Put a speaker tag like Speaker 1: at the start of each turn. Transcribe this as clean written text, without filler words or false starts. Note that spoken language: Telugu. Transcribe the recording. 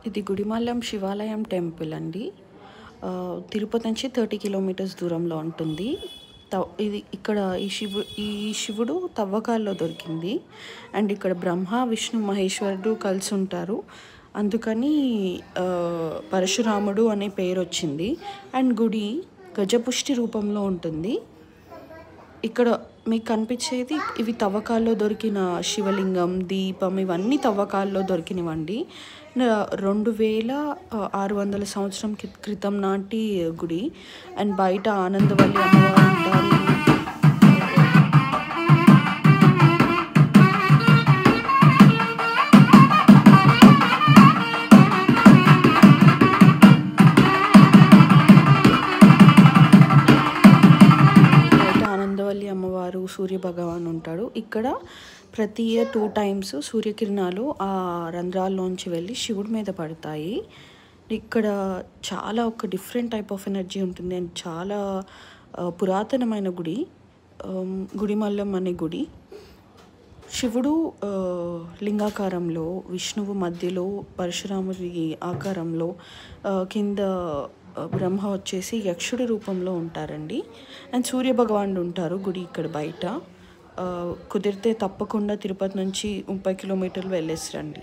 Speaker 1: ఇది గుడిమల్లం శివాలయం టెంపుల్ అండి. తిరుపతి నుంచి 30 కిలోమీటర్స్ దూరంలో ఉంటుంది. ఇది ఇక్కడ ఈ శివుడు తవ్వకాల్లో దొరికింది. అండ్ ఇక్కడ బ్రహ్మ, విష్ణు, మహేశ్వరుడు కలిసి ఉంటారు. అందుకని పరశురాముడు అనే పేరు వచ్చింది. అండ్ గుడి గజపుష్టి రూపంలో ఉంటుంది. ఇక్కడ మీకు కనిపించేది ఇవి తవ్వకాల్లో దొరికిన శివలింగం, దీపం, ఇవన్నీ తవ్వకాల్లో దొరికినవండి. 2600 సంవత్సరం క్రితం నాటి గుడి. అండ్ బయట ఆనందవల్లి అమ్మవారు ఉంటారు. అమ్మవారు, సూర్య భగవాన్ ఉంటాడు. ఇక్కడ ప్రతి ఇయర్ 2 times సూర్యకిరణాలు ఆ రంధ్రాల్లోంచి వెళ్ళి శివుడి మీద పడతాయి. ఇక్కడ చాలా ఒక డిఫరెంట్ టైప్ ఆఫ్ ఎనర్జీ ఉంటుంది. అండ్ చాలా పురాతనమైన గుడి, గుడిమల్లం అనే గుడి. శివుడు లింగాకారంలో, విష్ణువు మధ్యలో, పరశురాముడి ఆకారంలో, కింద బ్రహ్మ వచ్చేసి యక్షుడి రూపంలో ఉంటారండి. అండ్ సూర్య భగవానుడు ఉంటారు గుడి ఇక్కడ బయట. కుదిరితే తప్పకుండా తిరుపతి నుంచి 30 కిలోమీటర్లు వెళ్ళేసి రండి.